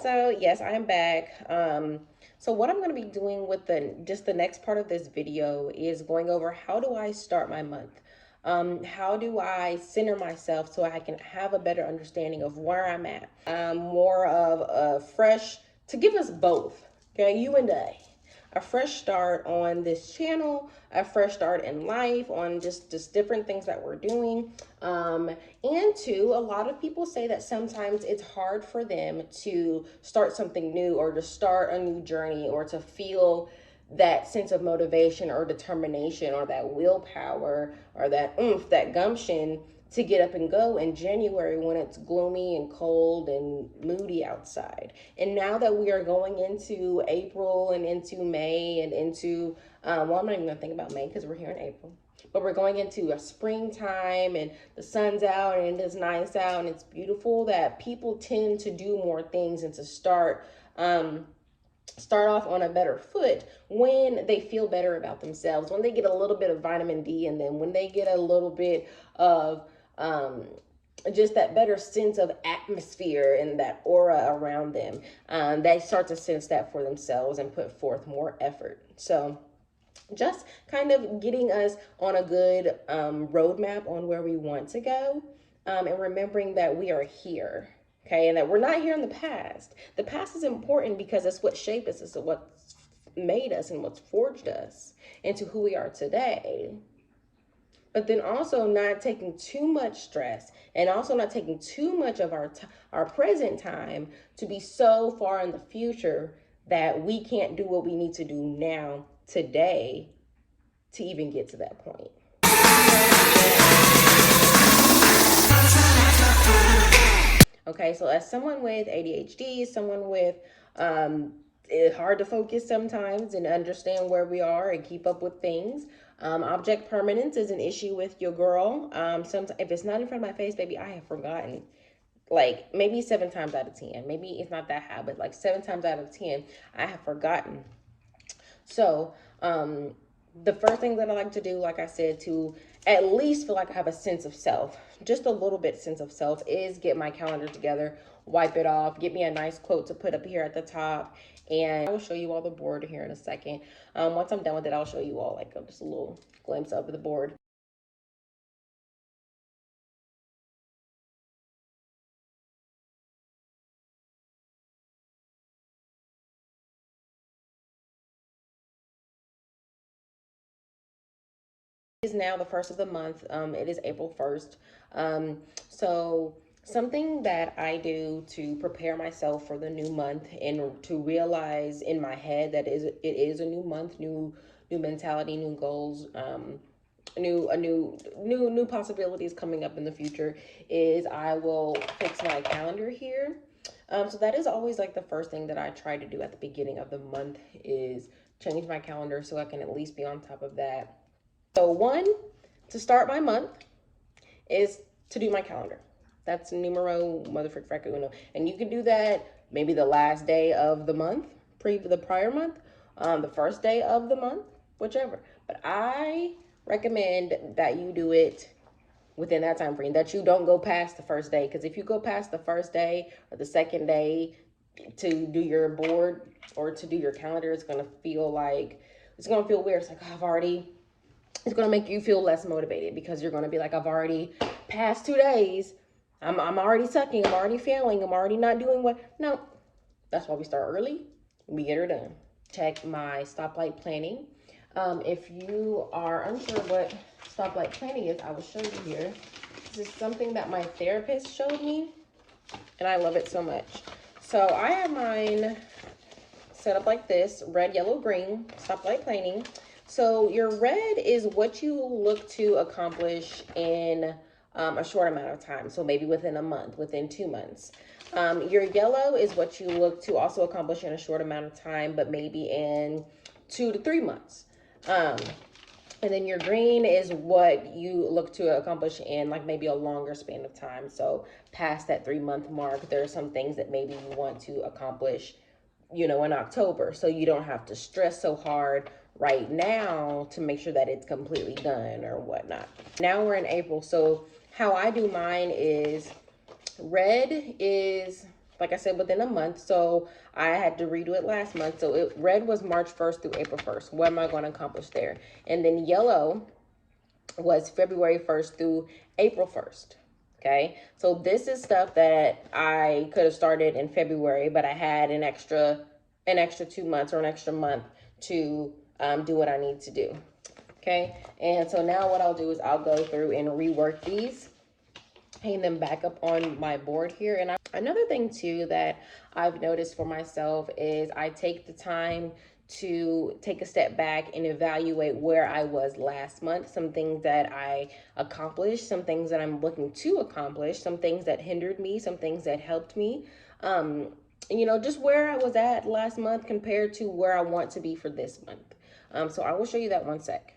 So yes, I am back. So what I'm going to be doing with the next part of this video is going over how do I start my month? How do I center myself so I can have a better understanding of where I'm at? More of a fresh, to give us both, okay, you and I, a fresh start on this channel, a fresh start in life, on just different things that we're doing. And two, a lot of people say that sometimes it's hard for them to start something new or to start a new journey or to feel that sense of motivation or determination or that willpower or that oomph, that gumption to get up and go in January when it's gloomy and cold and moody outside. And now that we are going into April and into May and into, well, I'm not even gonna think about May because we're here in April, but we're going into a springtime and the sun's out and it's nice out and it's beautiful, that people tend to do more things and to start off on a better foot when they feel better about themselves, when they get a little bit of vitamin D in them, when they get a little bit of just that better sense of atmosphere and that aura around them. They start to sense that for themselves and put forth more effort. So just kind of getting us on a good roadmap on where we want to go, and remembering that we are here. Okay, and that we're not here in the past. The past is important because it's what shaped us, it's what's made us and what's forged us into who we are today. But then also not taking too much stress and also not taking too much of our present time to be so far in the future that we can't do what we need to do now, today, to even get to that point. Okay, so as someone with ADHD, someone with it's hard to focus sometimes and understand where we are and keep up with things. Object permanence is an issue with your girl. Sometimes if it's not in front of my face, baby, I have forgotten. Like maybe 7 times out of 10. Maybe it's not that high, but like 7 times out of 10, I have forgotten. So the first thing that I like to do, like I said, to at least feel like I have a sense of self, just a little bit sense of self, is get my calendar together, wipe it off, get me a nice quote to put up here at the top. And I will show you all the board here in a second. Once I'm done with it, I'll show you all like just a little glimpse of the board. Is now the first of the month. It is April 1st. So something that I do to prepare myself for the new month and to realize in my head that it is a new month, new mentality, new goals, new possibilities coming up in the future, is I will fix my calendar here. So that is always like the first thing that I try to do at the beginning of the month, is change my calendar so I can at least be on top of that. So one, to start my month, is to do my calendar. That's numero motherfuck fracka uno. And you can do that maybe the last day of the month, the prior month, the first day of the month, whichever. But I recommend that you do it within that time frame, that you don't go past the first day. Because if you go past the first day or the second day to do your board or to do your calendar, it's gonna feel weird. It's like, oh, it's going to make you feel less motivated, because you're going to be like, I've already passed 2 days. I'm already sucking. I'm already failing. I'm already not doing what. No, that's why we start early. We get her done. Check my stoplight planning. If you are unsure what stoplight planning is, I will show you here. This is something that my therapist showed me, and I love it so much. So I have mine set up like this: red, yellow, green, stoplight planning. So your red is what you look to accomplish in a short amount of time. So maybe within a month, within 2 months. Your yellow is what you look to also accomplish in a short amount of time, but maybe in 2 to 3 months. And then your green is what you look to accomplish in like maybe a longer span of time. So past that 3-month mark, there are some things that maybe you want to accomplish, in October. So you don't have to stress so hard right now to make sure that it's completely done or whatnot. Now we're in April. So how I do mine is red is like I said, within a month. So I had to redo it last month. So red was March 1st through April 1st. What am I going to accomplish there? And then yellow was February 1st through April 1st. Okay, so this is stuff that I could have started in February, but I had an extra 2 months or an extra month to do what I need to do. Okay, and so now what I'll do is I'll go through and rework these, hang them back up on my board here. And another thing too that I've noticed for myself is I take the time to take a step back and evaluate where I was last month, some things that I accomplished, some things that I'm looking to accomplish, some things that hindered me, some things that helped me. You know, just where I was at last month compared to where I want to be for this month. So I will show you that one sec.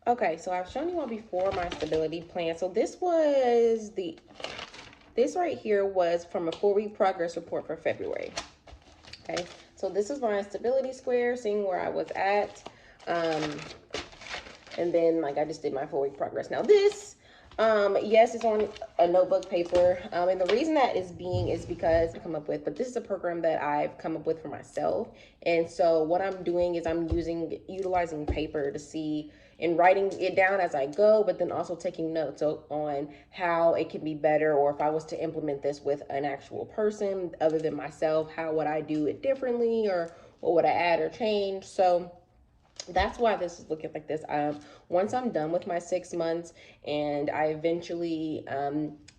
Okay, so I've shown you all before my stability plan. So this right here was from a 4-week progress report for February. Okay, so this is my stability square, seeing where I was at. And then like I just did my 4-week progress. Now this, yes, it's on a notebook paper. And the reason that is because I come up with, but this is a program that I've come up with for myself. And so what I'm doing is I'm utilizing paper to see and writing it down as I go, but then also taking notes on how it can be better, or if I was to implement this with an actual person other than myself, how would I do it differently, or what would I add or change? So that's why this is looking like this. Once I'm done with my 6 months and I eventually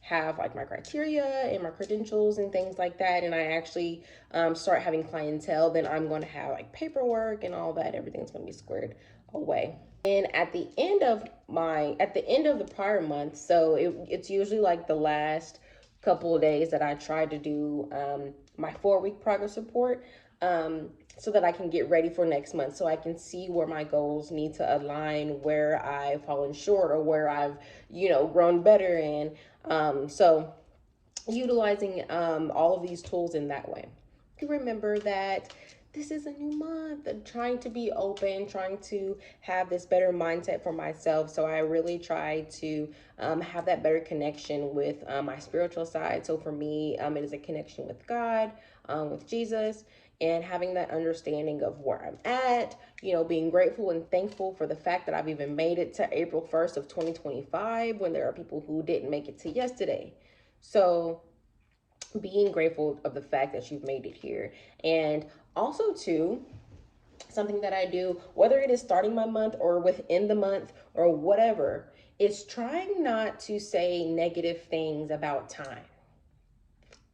have like my criteria and my credentials and things like that, and I actually start having clientele, then I'm going to have like paperwork and all that. Everything's going to be squared away. And at the end of the prior month, so it's usually like the last couple of days that I try to do my 4-week progress report, so that I can get ready for next month, so I can see where my goals need to align, where I've fallen short, or where I've, grown better in. So utilizing all of these tools in that way. Remember that this is a new month, trying to be open, trying to have this better mindset for myself. So I really try to have that better connection with my spiritual side. So for me, it is a connection with God, with Jesus, and having that understanding of where I'm at, being grateful and thankful for the fact that I've even made it to April 1st of 2025, when there are people who didn't make it to yesterday. So being grateful of the fact that you've made it here. And also too, something that I do, whether it is starting my month or within the month or whatever, is trying not to say negative things about time.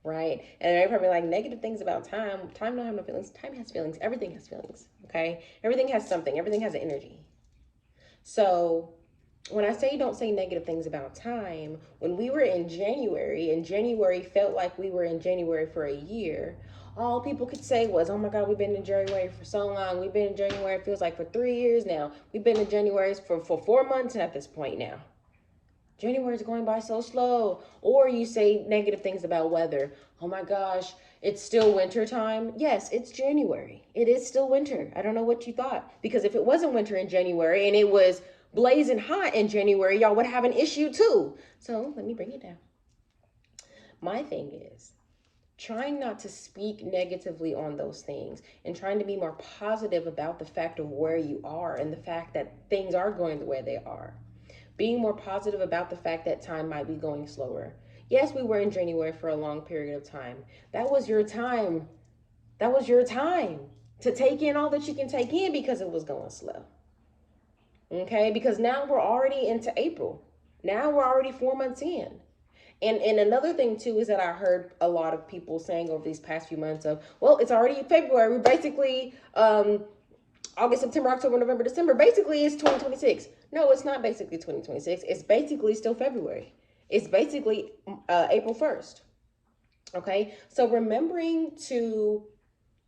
Right? And they're probably like, negative things about time. Time don't have no feelings. Time has feelings. Everything has feelings. Okay? Everything has something. Everything has an energy. So when I say don't say negative things about time, when we were in January, and January felt like we were in January for a year, all people could say was, oh my God, we've been in January for so long. We've been in January, it feels like for 3 years now. We've been in January for 4 months at this point now. January is going by so slow. Or you say negative things about weather. Oh my gosh, it's still winter time. Yes, it's January. It is still winter. I don't know what you thought. Because if it wasn't winter in January and it was blazing hot in January, y'all would have an issue too. So let me bring it down. My thing is trying not to speak negatively on those things, and trying to be more positive about the fact of where you are and the fact that things are going the way they are. Being more positive about the fact that time might be going slower. Yes, we were in January for a long period of time. That was your time. That was your time to take in all that you can take in, because it was going slow. Okay, because now we're already into April. Now we're already 4 months in. And another thing too is that I heard a lot of people saying over these past few months of, well, it's already February. We're basically August, September, October, November, December. Basically, it's 2026. No, it's not basically 2026. It's basically still February. It's basically April 1st. Okay, so remembering to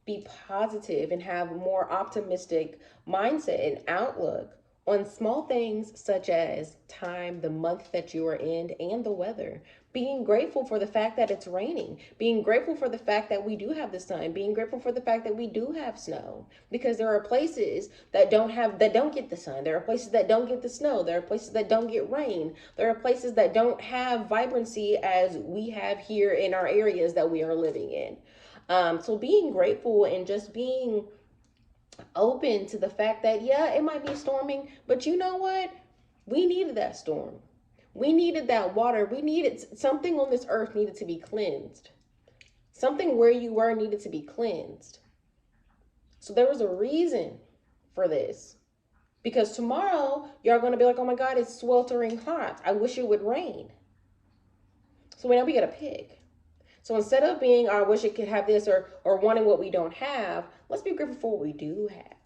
be positive and have a more optimistic mindset and outlook on small things such as time, the month that you are in, and the weather. Being grateful for the fact that it's raining, being grateful for the fact that we do have the sun, being grateful for the fact that we do have snow, because there are places that don't get the sun. There are places that don't get the snow. There are places that don't get rain. There are places that don't have vibrancy as we have here in our areas that we are living in. So being grateful and just being open to the fact that, yeah, it might be storming, but you know what? We needed that storm. We needed that water. We needed something on this earth needed to be cleansed. Something where you were needed to be cleansed. So there was a reason for this. Because tomorrow, y'all going to be like, oh my God, it's sweltering hot. I wish it would rain. So now we got to pick. So instead of being, oh, I wish it could have this, or wanting what we don't have, let's be grateful for what we do have.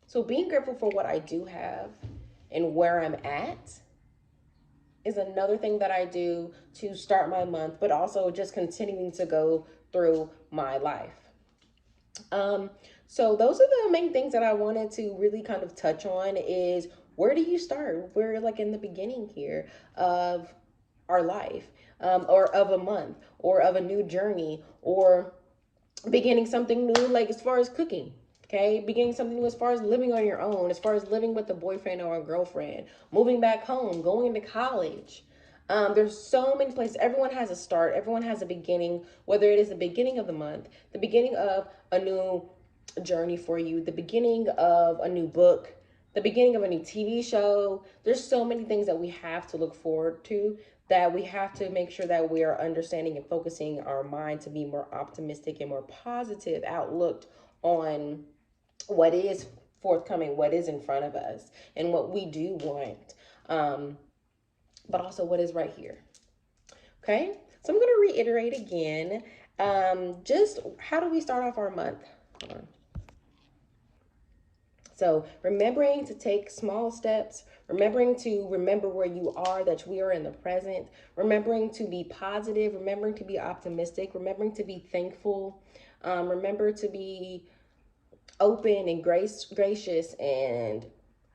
So being grateful for what I do have and where I'm at is another thing that I do to start my month, but also just continuing to go through my life. So those are the main things that I wanted to really kind of touch on is, where do you start? We're like in the beginning here of our life, or of a month, or of a new journey, or beginning something new, like as far as cooking. Okay, beginning something new as far as living on your own, as far as living with a boyfriend or a girlfriend, moving back home, going to college. There's so many places. Everyone has a start. Everyone has a beginning, whether it is the beginning of the month, the beginning of a new journey for you, the beginning of a new book, the beginning of a new TV show. There's so many things that we have to look forward to, that we have to make sure that we are understanding and focusing our mind to be more optimistic and more positive outlook on what is forthcoming, what is in front of us, and what we do want, but also what is right here. Okay, so I'm going to reiterate again, just how do we start off our month? Hold on. So remembering to take small steps, remembering to remember where you are, that we are in the present, remembering to be positive, remembering to be optimistic, remembering to be thankful, remember to be open and gracious and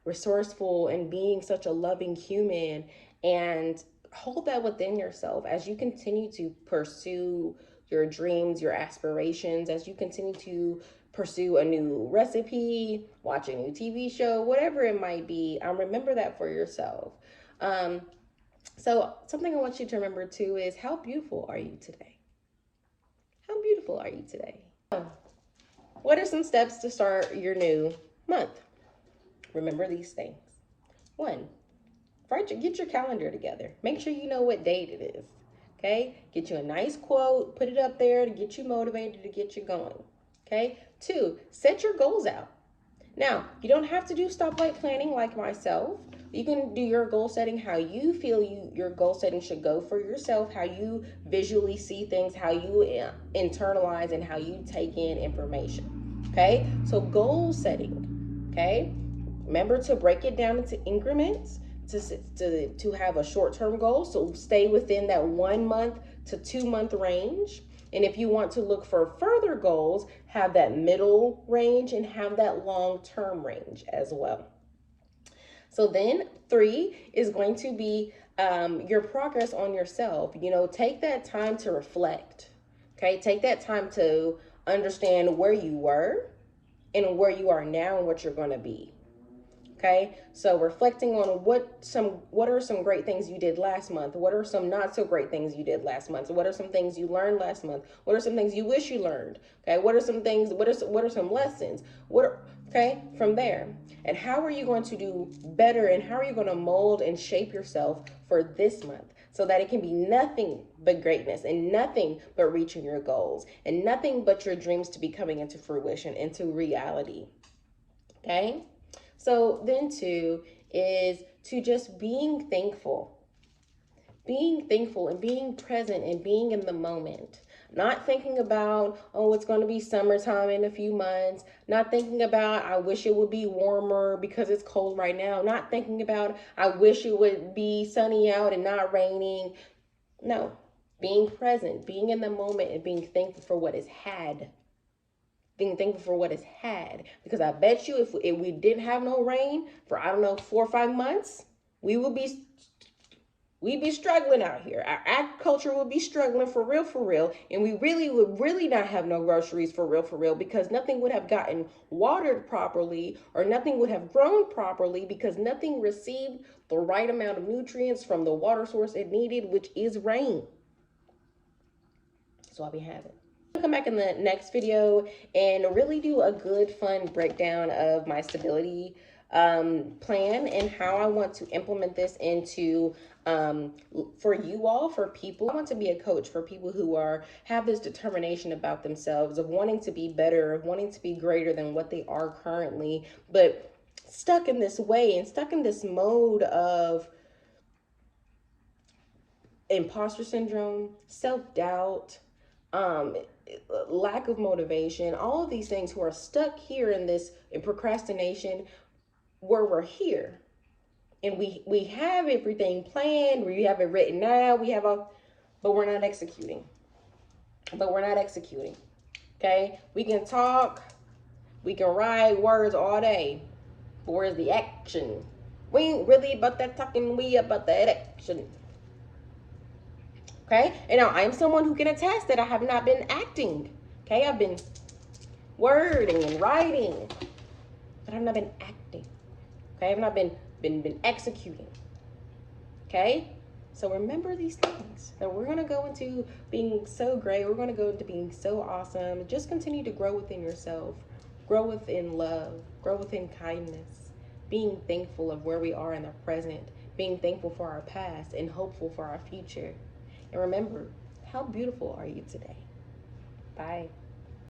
resourceful, and being such a loving human, and hold that within yourself as you continue to pursue your dreams, your aspirations, as you continue to pursue a new recipe, watch a new TV show, whatever it might be. Remember that for yourself. So something I want you to remember too is, how beautiful are you today? How beautiful are you today? What are some steps to start your new month? Remember these things. 1, get your calendar together. Make sure you know what date it is. Okay? Get you a nice quote, put it up there to get you motivated, to get you going. Okay? 2, set your goals out. Now, you don't have to do stoplight planning like myself. You can do your goal setting how you feel your goal setting should go for yourself, how you visually see things, how you internalize, and how you take in information. Okay? So goal setting. Okay? Remember to break it down into increments, to have a short-term goal. So stay within that 1 month to 2 month range. And if you want to look for further goals, have that middle range and have that long-term range as well. So then 3 is going to be your progress on yourself. Take that time to reflect. Okay, take that time to understand where you were and where you are now and what you're going to be. Okay, so reflecting on what are some great things you did last month? What are some not so great things you did last month? What are some things you learned last month? What are some things you wish you learned? Okay, what are some things? What are some lessons? Okay, from there, and how are you going to do better? And how are you going to mold and shape yourself for this month, so that it can be nothing but greatness and nothing but reaching your goals and nothing but your dreams to be coming into fruition, into reality. Okay. So then 2 is to just being thankful and being present and being in the moment. Not thinking about, oh, it's going to be summertime in a few months. Not thinking about, I wish it would be warmer because it's cold right now. Not thinking about, I wish it would be sunny out and not raining. No, being present, being in the moment, and being thankful for what is had. Being thankful for what is had, because I bet you if we didn't have no rain for, I don't know, 4 or 5 months, we would be we'd be struggling out here. Our agriculture would be struggling for real, and we really would really not have no groceries for real, because nothing would have gotten watered properly, or nothing would have grown properly, because nothing received the right amount of nutrients from the water source it needed, which is rain. That's why we have it. I'll come back in the next video and really do a good, fun breakdown of my stability plan and how I want to implement this into for you all, for people. I want to be a coach for people who have this determination about themselves, of wanting to be better, of wanting to be greater than what they are currently, but stuck in this way and stuck in this mode of imposter syndrome, self-doubt, lack of motivation, all of these things, who are stuck here in procrastination, where we're here and we have everything planned, we have it written down, but we're not executing. Okay, we can talk, we can write words all day, but where's the action? We ain't really about that talking, we about that action. Okay, and now I'm someone who can attest that I have not been acting. Okay, I've been wording and writing, but I've not been acting. Okay, I've not been executing. Okay, so remember these things. So we're gonna go into being so great. We're gonna go into being so awesome. Just continue to grow within yourself, grow within love, grow within kindness, being thankful of where we are in the present, being thankful for our past and hopeful for our future. And remember, how beautiful are you today? Bye.